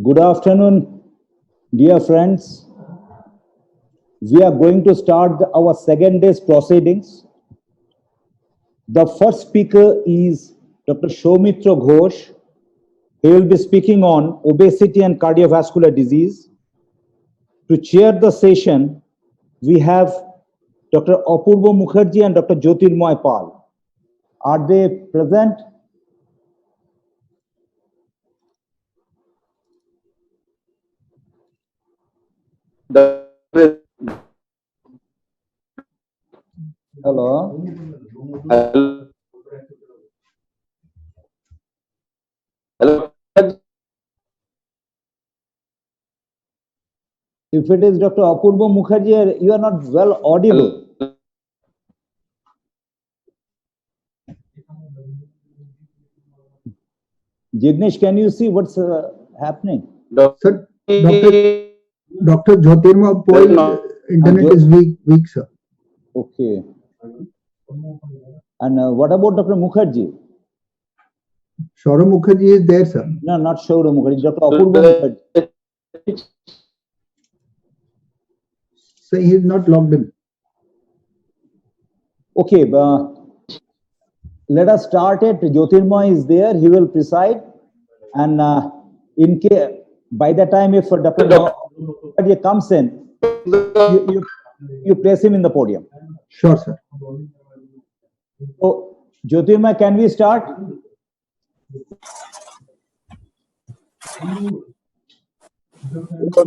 Good afternoon, dear friends. We are going to start our second day's proceedings. The first speaker is Dr. Soumitra Ghosh. He will be speaking on obesity and cardiovascular disease. To chair the session, we have Dr. Apurva Mukherjee and Dr. Jyotirmoy Pal. Are they present? Hello. Hello. If it is Dr. Apurva Mukherjee, you are not well audible. Jignesh, can you see what's happening? Sir, Dr. Jyotirmoy Pal, internet is weak, sir. Okay. And what about Dr. Mukherjee? Saurav Mukherjee is there, sir. No, not Saurav Mukherjee, Dr. Apurva Mukherjee. So he is not logged in. Okay, let us start it. Jyotirmoy is there, he will preside. And in case, by the time if Dr. Mukherjee comes in, you place him in the podium. Sure, sir. So, Jyotirmoy, can we start? Dr.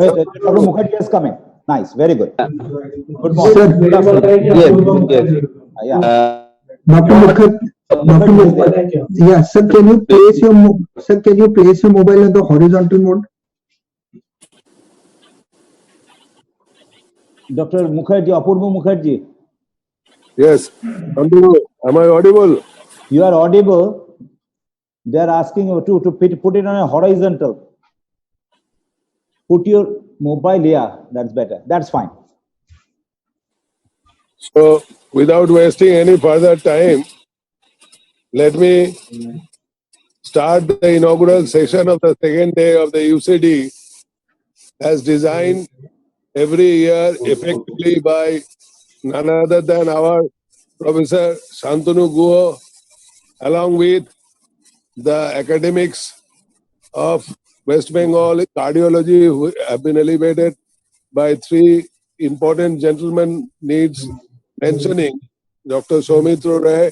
Mukherjee is coming. Nice, very good. Good morning. Sir, Good afternoon. Yes. Yeah. Dr. Mukherjee, yeah, sir, can you place your mobile in the horizontal mode? Dr. Mukherjee, Apurva Mukherjee. Yes. Am I audible? You are audible. They are asking you to put it on a horizontal. Put your mobile, yeah, that's better. That's fine. So, without wasting any further time, let me start the inaugural session of the second day of the UCD as designed every year effectively by none other than our Professor Shantanu Guha, along with the academics of West Bengal cardiology who have been elevated by three important gentlemen needs mentioning Dr. Soumitra Ray,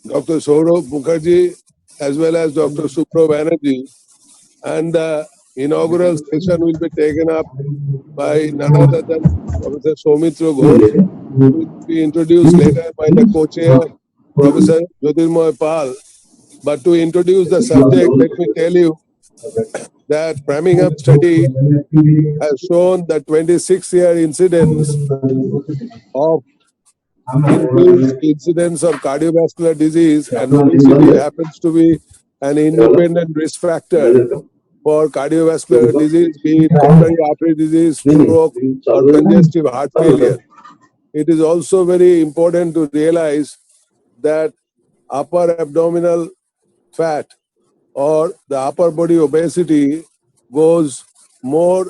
Dr. Saurav Mukherjee, as well as Dr. Supra Banerjee. And the inaugural session will be taken up by none other than Professor Soumitra Ghosh, who will be introduced later by the co-chair, Professor Jyotirmoy Pal. But to introduce the subject, let me tell you that Framingham study has shown that 26-year incidence of increased incidence of cardiovascular disease, and obesity happens to be an independent risk factor for cardiovascular disease, be it coronary artery disease, stroke, or congestive heart failure. It is also very important to realize that upper abdominal fat or the upper body obesity goes more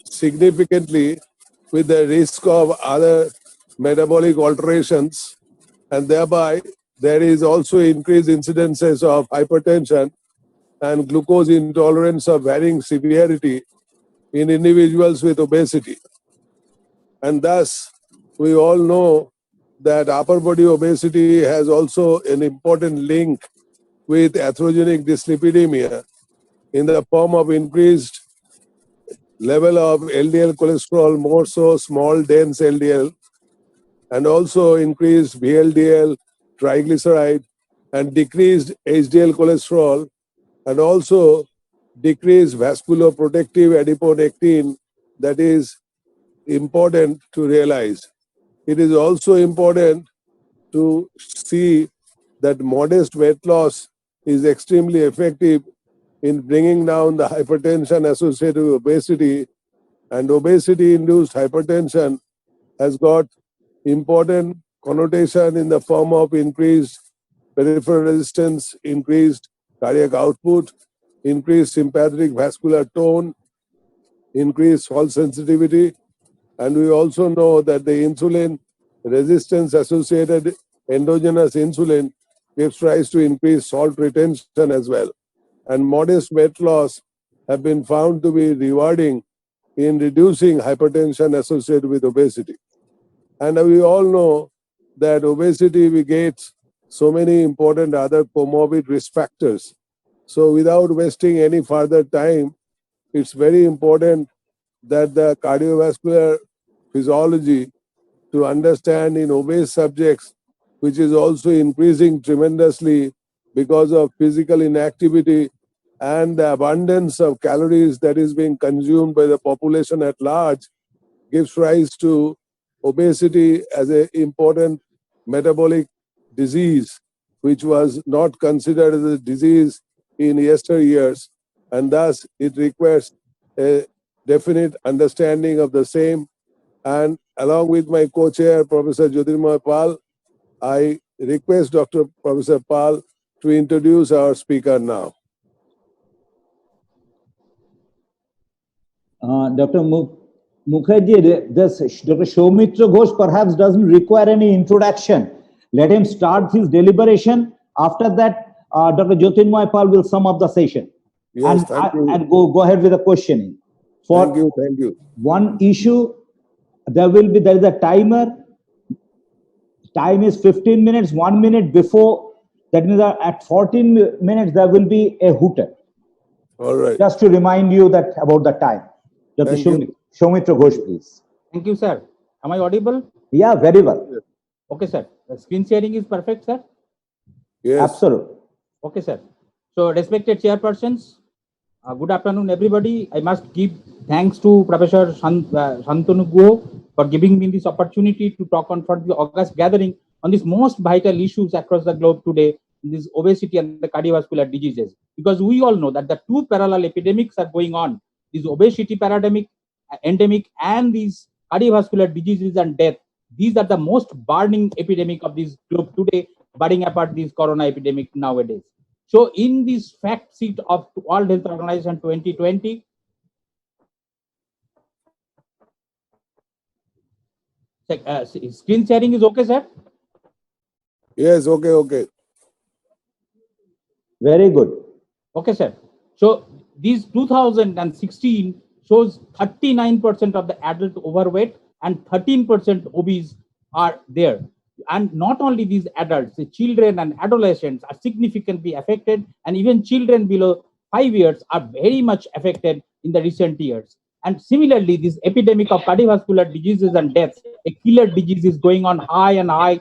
significantly with the risk of other metabolic alterations, and thereby there is also increased incidences of hypertension and glucose intolerance of varying severity in individuals with obesity. And thus, we all know that upper body obesity has also an important link with atherogenic dyslipidemia in the form of increased level of LDL cholesterol, more so small dense LDL, and also increased VLDL, triglyceride, and decreased HDL cholesterol, and also decreased vasculoprotective adiponectin. That is important to realize. It is also important to see that modest weight loss is extremely effective in bringing down the hypertension associated with obesity, and obesity-induced hypertension has got important connotation in the form of increased peripheral resistance, increased cardiac output, increased sympathetic vascular tone, increased salt sensitivity, and we also know that the insulin resistance associated endogenous insulin gives rise to increased salt retention as well. And modest weight loss have been found to be rewarding in reducing hypertension associated with obesity. And we all know that obesity begets so many important other comorbid risk factors. So without wasting any further time, it's very important that the cardiovascular physiology to understand in obese subjects, which is also increasing tremendously because of physical inactivity and the abundance of calories that is being consumed by the population at large, gives rise to obesity as an important metabolic disease, which was not considered as a disease in yesteryears, and thus it requires a definite understanding of the same. And along with my co-chair, Professor Jyotirmoy Pal, I request Dr. Professor Pal to introduce our speaker now. Dr. Mukherjee, this Dr. Soumitra Ghosh perhaps doesn't require any introduction. Let him start his deliberation. After that, Dr. Jyotirmoy Pal will sum up the session. Yes, thank you. And go ahead with the questioning. For Thank you. one issue, there is a timer. Time is 15 minutes, 1 minute before. That means at 14 minutes, there will be a hooter. All right. Just to remind you that about the time. Dr. Soumitra Ghosh, please. Thank you, sir. Am I audible? Yeah, very well. Okay, sir. The screen sharing is perfect, sir? Yes. Absolutely. Okay, sir. So, respected chairpersons, good afternoon, everybody. I must give thanks to Professor Shantanu Guho for giving me this opportunity to talk on for the August gathering on these most vital issues across the globe today, this obesity and the cardiovascular diseases. Because we all know that the two parallel epidemics are going on, this obesity endemic, and these cardiovascular diseases and death. These are the most burning epidemic of this globe today, barring apart this corona epidemic nowadays. So in this fact sheet of World Health Organization 2020, screen sharing is okay, sir? Yes, okay. Very good. Okay, sir. So these 2016 shows 39% of the adult overweight and 13% obese are there. And not only these adults, the children and adolescents are significantly affected, and even children below 5 years are very much affected in the recent years. And similarly, this epidemic of cardiovascular diseases and deaths, a killer disease, is going on high and high.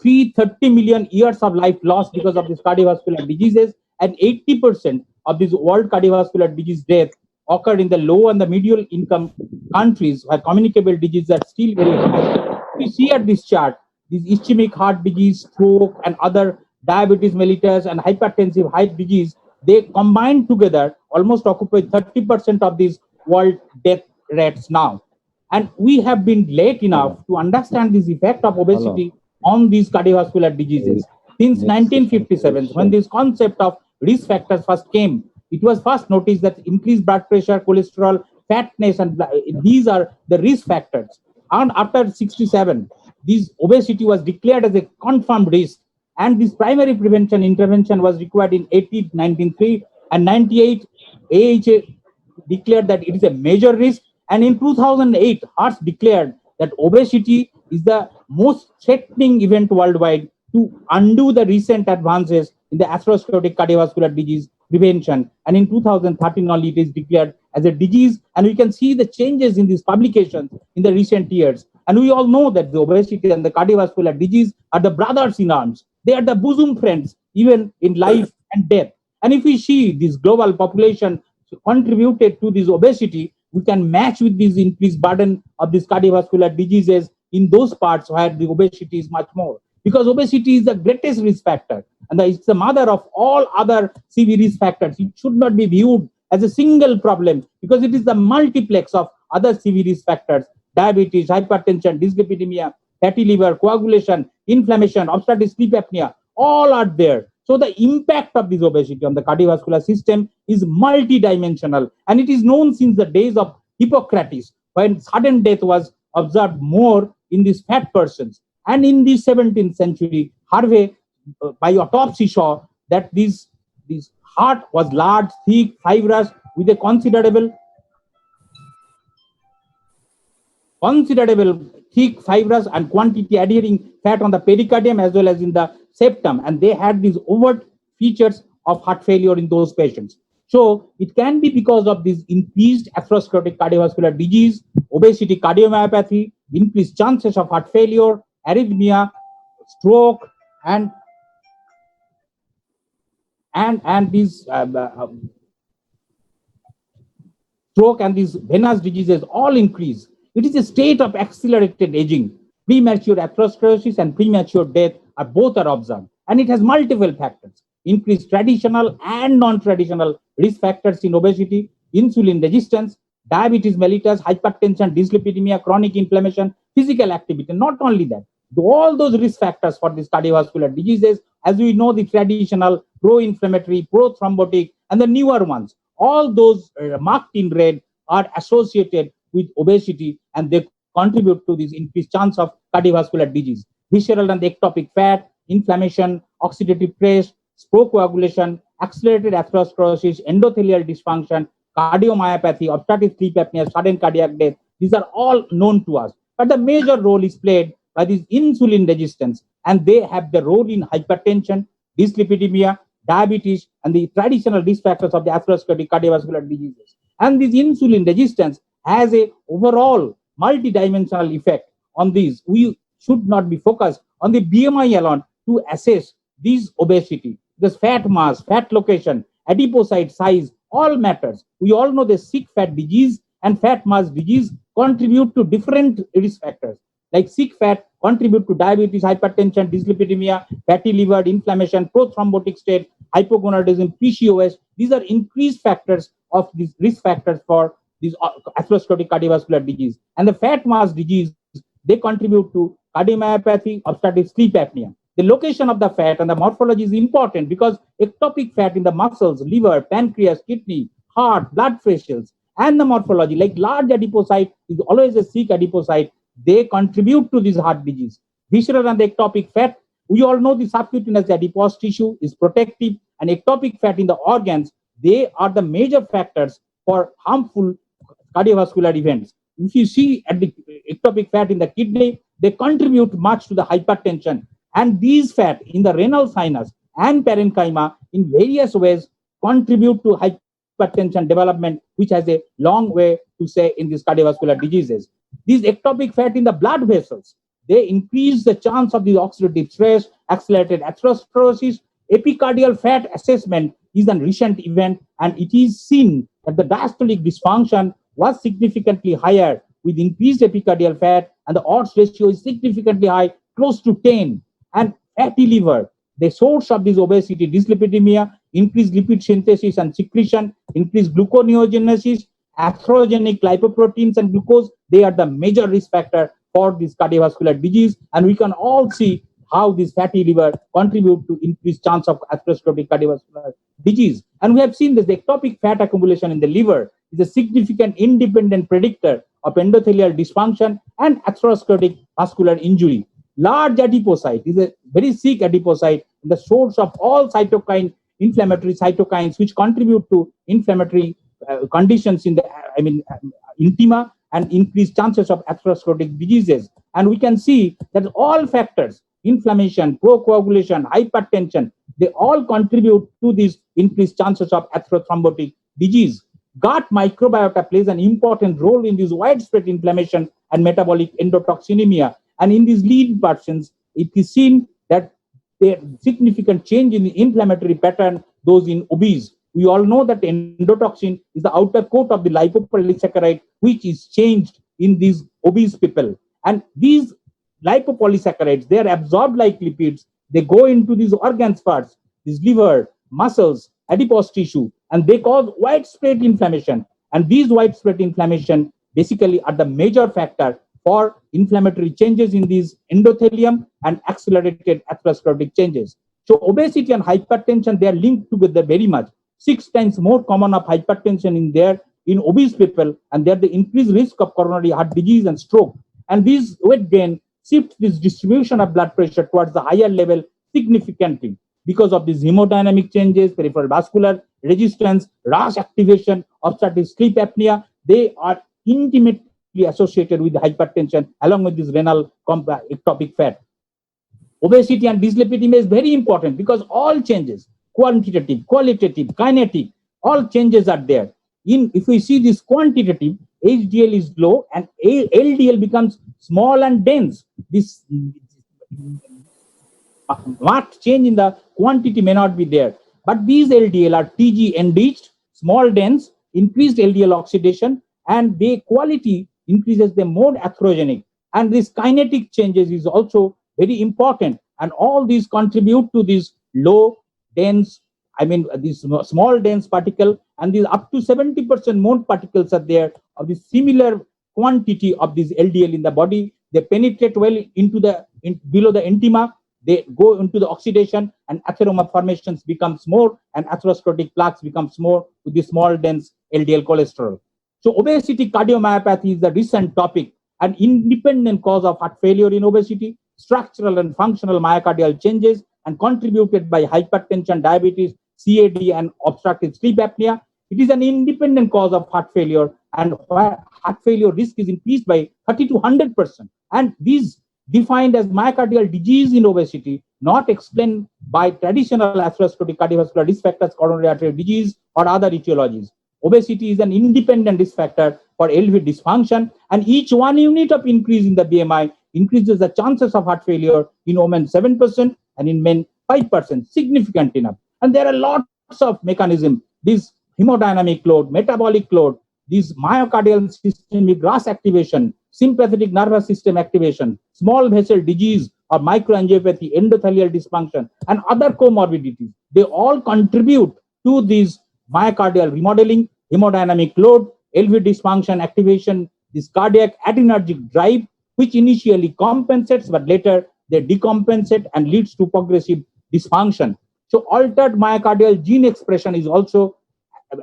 330 million years of life lost because of these cardiovascular diseases, and 80% of these world cardiovascular disease deaths occurred in the low and the medium income countries where communicable diseases are still very high. We see at this chart, this ischemic heart disease, stroke, and other diabetes mellitus and hypertensive heart disease, they combined together almost occupy 30% of these world death rates now. And we have been late enough to understand this effect of obesity on these cardiovascular diseases. Since 1957, when this concept of risk factors first came, it was first noticed that increased blood pressure, cholesterol, fatness, and these are the risk factors. And after 67, this obesity was declared as a confirmed risk, and this primary prevention intervention was required in 1993 and 98. AHA declared that it is a major risk, and in 2008, Hearts declared that obesity is the most threatening event worldwide to undo the recent advances in the atherosclerotic cardiovascular disease prevention. And in 2013 only, it is declared as a disease, and we can see the changes in these publications in the recent years. And we all know that the obesity and the cardiovascular disease are the brothers in arms. They are the bosom friends, even in life and death. And if we see this global population contributed to this obesity, we can match with this increased burden of these cardiovascular diseases in those parts where the obesity is much more. Because obesity is the greatest risk factor, and it's the mother of all other severe risk factors. It should not be viewed as a single problem, because it is the multiplex of other severe risk factors: diabetes, hypertension, dyslipidemia, fatty liver, coagulation, inflammation, obstructive sleep apnea. All are there. So the impact of this obesity on the cardiovascular system is multidimensional, and it is known since the days of Hippocrates, when sudden death was observed more in these fat persons. And in the 17th century, Harvey, by autopsy, saw that this heart was large, thick, fibrous, with a considerable thick, fibrous, and quantity adhering fat on the pericardium as well as in the septum, and they had these overt features of heart failure in those patients. So it can be because of this increased atherosclerotic cardiovascular disease, obesity, cardiomyopathy, increased chances of heart failure, arrhythmia, stroke, and these stroke and these venous diseases all increase. It is a state of accelerated aging. Premature atherosclerosis and premature death are observed, and it has multiple factors: increased traditional and non-traditional risk factors in obesity, insulin resistance, diabetes mellitus, hypertension, dyslipidemia, chronic inflammation, physical activity. Not only that, all those risk factors for these cardiovascular diseases, as we know, the traditional pro-inflammatory, pro-thrombotic, and the newer ones, all those marked in red are associated with obesity, and they contribute to this increased chance of cardiovascular disease. Visceral and ectopic fat, inflammation, oxidative stress, coagulation, accelerated atherosclerosis, endothelial dysfunction, cardiomyopathy, obstructive sleep apnea, sudden cardiac death, these are all known to us. But the major role is played by this insulin resistance, and they have the role in hypertension, dyslipidemia, diabetes, and the traditional risk factors of the atherosclerotic cardiovascular diseases. And this insulin resistance has a overall multidimensional effect on these. We should not be focused on the BMI alone to assess this obesity. Because fat mass, fat location, adipocyte size, all matters. We all know the sick fat disease and fat mass disease contribute to different risk factors. Like sick fat contribute to diabetes, hypertension, dyslipidemia, fatty liver, inflammation, prothrombotic state, hypogonadism, PCOS. These are increased factors of these risk factors for this atherosclerotic cardiovascular disease. And the fat mass disease, they contribute to cardiomyopathy, obstructive sleep apnea. The location of the fat and the morphology is important because ectopic fat in the muscles, liver, pancreas, kidney, heart, blood vessels, and the morphology, like large adipocyte is always a sick adipocyte, they contribute to this heart disease. Visceral and ectopic fat, we all know the subcutaneous adipose tissue is protective, and ectopic fat in the organs, they are the major factors for harmful cardiovascular events. If you see at the ectopic fat in the kidney, they contribute much to the hypertension, and these fat in the renal sinus and parenchyma in various ways contribute to hypertension development, which has a long way to say in these cardiovascular diseases. These ectopic fat in the blood vessels, they increase the chance of the oxidative stress, accelerated atherosclerosis. Epicardial fat assessment is a recent event, and it is seen that the diastolic dysfunction was significantly higher with increased epicardial fat, and the odds ratio is significantly high, close to 10. And fatty liver, the source of this obesity, dyslipidemia, increased lipid synthesis and secretion, increased gluconeogenesis, atherogenic lipoproteins and glucose, they are the major risk factor for this cardiovascular disease. And we can all see how this fatty liver contribute to increased chance of atherosclerotic cardiovascular disease. And we have seen that the ectopic fat accumulation in the liver is a significant independent predictor of endothelial dysfunction and atherosclerotic vascular injury. Large adipocyte is a very sick adipocyte, the source of all cytokine, inflammatory cytokines, which contribute to inflammatory conditions in the intima and increased chances of atherosclerotic diseases. And we can see that all factors, inflammation, procoagulation, hypertension, they all contribute to these increased chances of atherothrombotic disease. Gut microbiota plays an important role in this widespread inflammation and metabolic endotoxinemia. And in these lead persons, it is seen that there significant change in the inflammatory pattern, those in obese. We all know that endotoxin is the outer coat of the lipopolysaccharide, which is changed in these obese people. And these lipopolysaccharides, they are absorbed like lipids. They go into these organs parts, this liver, muscles, adipose tissue, and they cause widespread inflammation. And these widespread inflammation basically are the major factor for inflammatory changes in these endothelium and accelerated atherosclerotic changes. So obesity and hypertension, they are linked together very much. 6 times more common of hypertension in obese people, and they're the increased risk of coronary heart disease and stroke. And this weight gain shifts this distribution of blood pressure towards the higher level significantly because of these hemodynamic changes, peripheral vascular resistance, RAS activation, obstructive sleep apnea. They are intimately associated with hypertension along with this renal ectopic fat. Obesity and dyslipidemia is very important because all changes, quantitative, qualitative, kinetic, all changes are there. If we see this quantitative, HDL is low and LDL becomes small and dense. This marked change in the quantity may not be there. But these LDL are TG enriched, small dense, increased LDL oxidation, and their quality increases them more atherogenic. And this kinetic changes is also very important. And all these contribute to this low, dense, these small dense particle, and these up to 70% more particles are there of the similar quantity of this LDL in the body. They penetrate well into below the intima. They go into the oxidation, and atheroma formations becomes more, and atherosclerotic plaques becomes more with the small dense LDL cholesterol. So obesity cardiomyopathy is the recent topic, an independent cause of heart failure in obesity, structural and functional myocardial changes, and contributed by hypertension, diabetes, CAD, and obstructive sleep apnea. It is an independent cause of heart failure, and heart failure risk is increased by 30 to 100%. And these defined as myocardial disease in obesity, not explained by traditional atherosclerotic cardiovascular risk factors, coronary artery disease, or other etiologies. Obesity is an independent risk factor for LV dysfunction, and each 1 unit of increase in the BMI increases the chances of heart failure in women 7% and in men 5%, significant enough. And there are lots of mechanisms, this hemodynamic load, metabolic load, these myocardial systemic RAS activation, sympathetic nervous system activation, small vessel disease or microangiopathy, endothelial dysfunction, and other comorbidities. They all contribute to this myocardial remodeling, hemodynamic load, LV dysfunction activation, this cardiac adrenergic drive, which initially compensates, but later they decompensate and leads to progressive dysfunction. So altered myocardial gene expression is also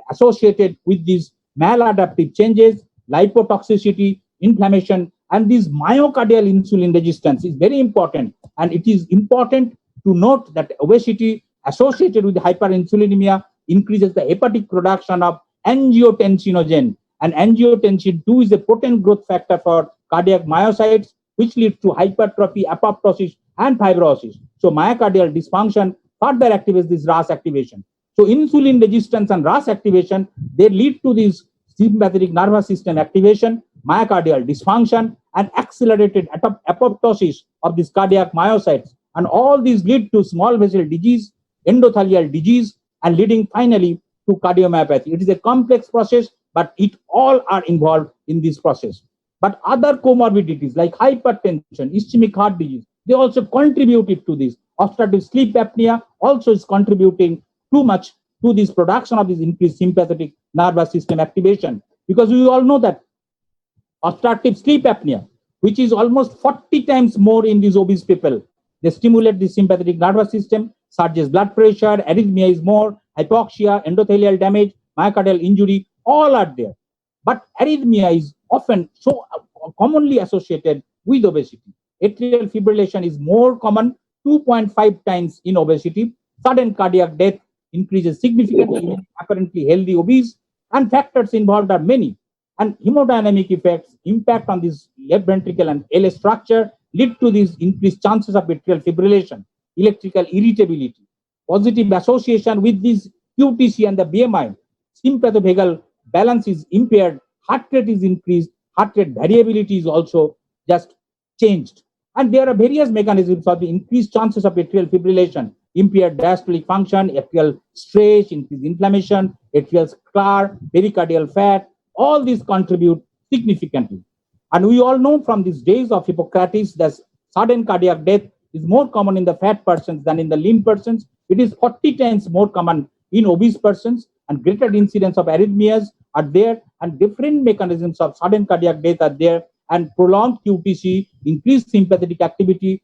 associated with these maladaptive changes, lipotoxicity, inflammation, and this myocardial insulin resistance is very important. And it is important to note that obesity associated with hyperinsulinemia increases the hepatic production of angiotensinogen, and angiotensin 2 is a potent growth factor for cardiac myocytes, which leads to hypertrophy, apoptosis, and fibrosis. So myocardial dysfunction further activates this RAS activation. So insulin resistance and RAS activation, they lead to this sympathetic nervous system activation, myocardial dysfunction, and accelerated apoptosis of these cardiac myocytes. And all these lead to small vessel disease, endothelial disease, and leading finally to cardiomyopathy. It is a complex process, but it all are involved in this process. But other comorbidities like hypertension, ischemic heart disease, they also contributed to this. Obstructive sleep apnea also is contributing too much to this production of this increased sympathetic nervous system activation. Because we all know that obstructive sleep apnea, which is almost 40 times more in these obese people, they stimulate the sympathetic nervous system, surges blood pressure, arrhythmia is more, hypoxia, endothelial damage, myocardial injury, all are there. But arrhythmia is often so commonly associated with obesity. Atrial fibrillation is more common, 2.5 times in obesity. Sudden cardiac death increases significantly in apparently healthy obese, and factors involved are many. And hemodynamic effects, impact on this left ventricle and LA structure lead to these increased chances of atrial fibrillation, electrical irritability, positive association with this QTC and the BMI, sympathovagal balance is impaired, heart rate is increased, heart rate variability is also just changed. And there are various mechanisms of the increased chances of atrial fibrillation, impaired diastolic function, atrial stretch, increased inflammation, atrial scar, pericardial fat, all these contribute significantly. And we all know from these days of Hippocrates that sudden cardiac death is more common in the fat persons than in the lean persons. It is 40 times more common in obese persons, and greater incidence of arrhythmias are there, and different mechanisms of sudden cardiac death are there, and prolonged QTC, increased sympathetic activity,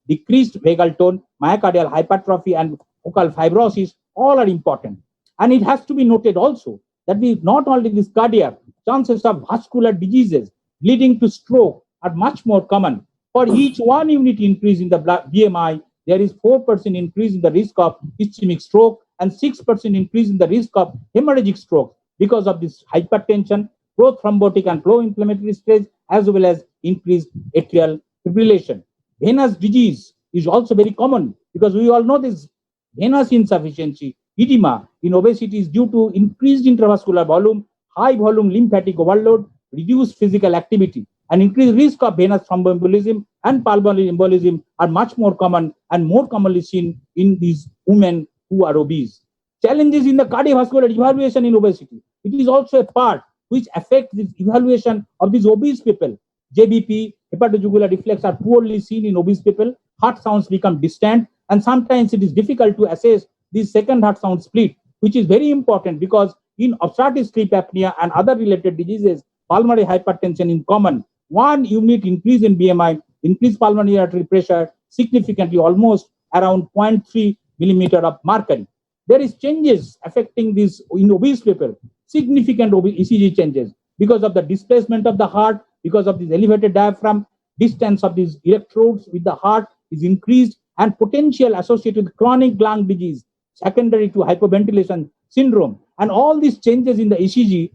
decreased vagal tone, myocardial hypertrophy, and focal fibrosis, all are important. And it has to be noted also that we not only this cardiac, chances of vascular diseases leading to stroke are much more common. For each 1 unit increase in the BMI, there is 4% increase in the risk of ischemic stroke and 6% increase in the risk of hemorrhagic stroke because of this hypertension, prothrombotic and pro-inflammatory stage, as well as increased atrial fibrillation. Venous disease is also very common because we all know this venous insufficiency, edema in obesity is due to increased intravascular volume, high volume lymphatic overload, reduced physical activity, and increased risk of venous thromboembolism and pulmonary embolism are much more common and more commonly seen in these women who are obese. Challenges in the cardiovascular evaluation in obesity. It is also a part which affects the evaluation of these obese people. JBP, hepatojugular reflex are poorly seen in obese people. Heart sounds become distant, and sometimes it is difficult to assess this second heart sound split, which is very important because in obstructive sleep apnea and other related diseases, pulmonary hypertension in common. 1 unit increase in BMI, increased pulmonary artery pressure significantly, almost around 0.3 millimeter of mercury. There is changes affecting this in obese people, significant ECG changes because of the displacement of the heart, because of this elevated diaphragm, distance of these electrodes with the heart is increased, and potential associated with chronic lung disease secondary to hypoventilation syndrome. And all these changes in the ECG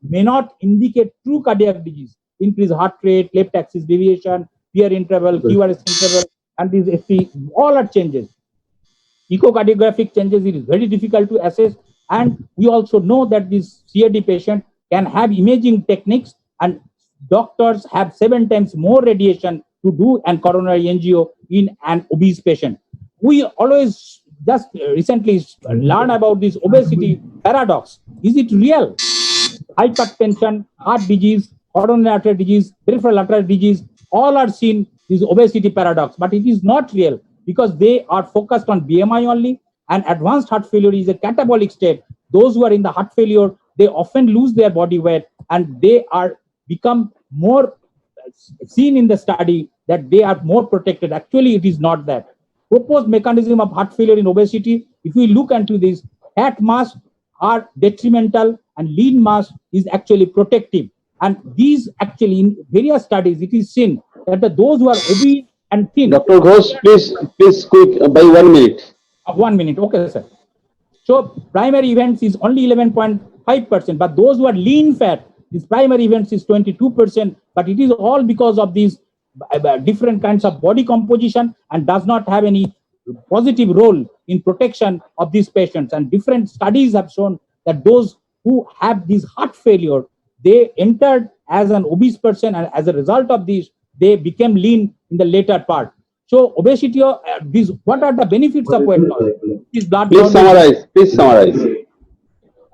may not indicate true cardiac disease. Increased heart rate, left axis deviation, PR interval, QRS interval, and these FP, all are changes. Echocardiographic changes, it is very difficult to assess. And we also know that this CAD patient can have imaging techniques, and doctors have 7 times more radiation to do an coronary angio in an obese patient. We always just recently learned about this obesity paradox. Is it real? Hypertension, heart disease, coronary artery disease, peripheral artery disease, all are seen this obesity paradox, but it is not real because they are focused on BMI only, and advanced heart failure is a catabolic state. Those who are in the heart failure, they often lose their body weight and they are become more seen in the study that they are more protected. Actually, it is not that. Proposed mechanism of heart failure in obesity, if we look into this, fat mass are detrimental and lean mass is actually protective. And these actually in various studies, it is seen that those who are obese and thin. Dr. Ghosh, please quick by 1 minute. 1 minute, okay, sir. So primary events is only 11.5%, but those who are lean fat, this primary events is 22%, but it is all because of these different kinds of body composition and does not have any positive role in protection of these patients. And different studies have shown that those who have this heart failure, they entered as an obese person, and as a result of this, they became lean in the later part. So obesity, what are the benefits of weight loss? Please summarize.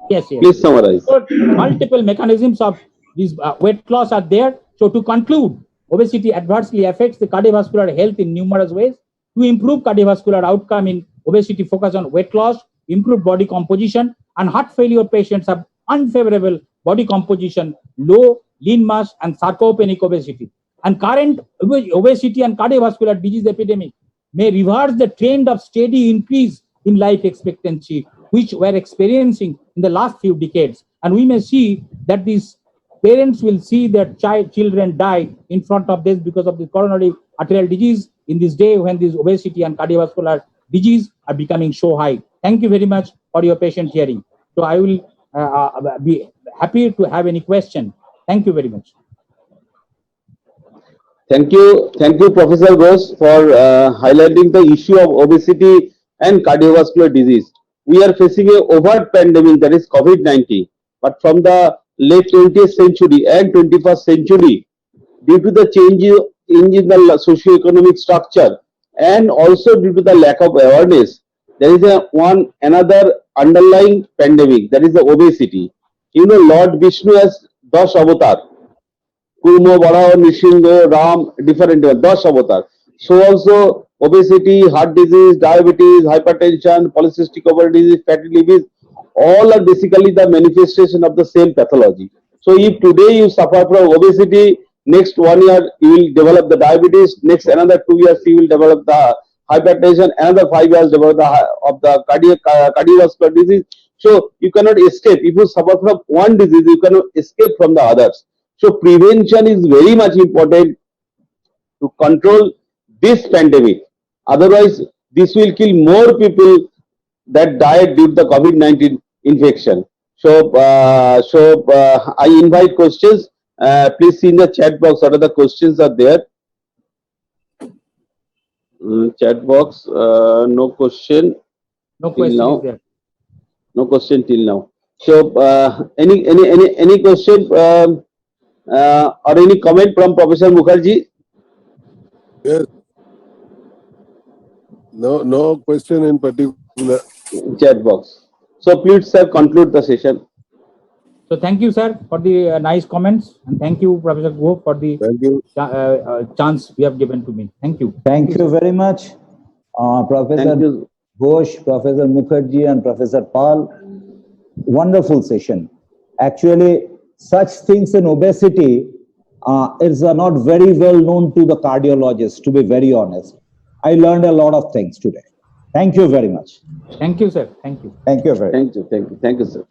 Yes. Please summarize. So multiple mechanisms of this weight loss are there. So to conclude, obesity adversely affects the cardiovascular health in numerous ways. To improve cardiovascular outcome in obesity, focus on weight loss, improve body composition, and heart failure patients have unfavorable body composition, low lean mass, and sarcopenic obesity. And current obesity and cardiovascular disease epidemic may reverse the trend of steady increase in life expectancy, which we're experiencing in the last few decades. And we may see that these parents will see their children die in front of this because of the coronary arterial disease in this day when this obesity and cardiovascular disease are becoming so high. Thank you very much for your patient hearing. So I will be happy to have any question. Thank you very much. Thank you, Professor Ghosh, for highlighting the issue of obesity and cardiovascular disease. We are facing a overt pandemic, that is COVID-19, but from the late 20th century and 21st century, due to the change in the socio-economic structure and also due to the lack of awareness, there is another underlying pandemic, that is the obesity. You know, Lord Vishnu has 10 avatar. Kurmo, Varaha, Nishingo, Ram, different 10 avatar. So also obesity, heart disease, diabetes, hypertension, polycystic ovary disease, fatty liver, all are basically the manifestation of the same pathology. So if today you suffer from obesity, next 1 year you will develop the diabetes, next another 2 years you will develop the hypertension, another 5 years develop the cardiovascular disease. So you cannot escape. If you suffer from one disease, you cannot escape from the others. So prevention is very much important to control this pandemic. Otherwise, this will kill more people that died due to the COVID-19 infection. So, I invite questions. Please see in the chat box what are the questions are there. Chat box, no question. No till question now. is there. No question till now. So, any question or any comment from Professor Mukherjee? Yes. No question in particular. Chat box. So please, sir, conclude the session. So thank you, sir, for the nice comments, and thank you, Professor Go, for the Thank you. chance you have given to me. Thank you. Thank you very much, Professor Thank you. Ghosh, Professor Mukherjee, and Professor Pal. Wonderful session. Actually, such things in obesity is not very well known to the cardiologists, to be very honest. I learned a lot of things today. Thank you very much. Thank you, sir. Thank you. Thank you very much. Thank you. Thank you. Thank you, sir. Thank you.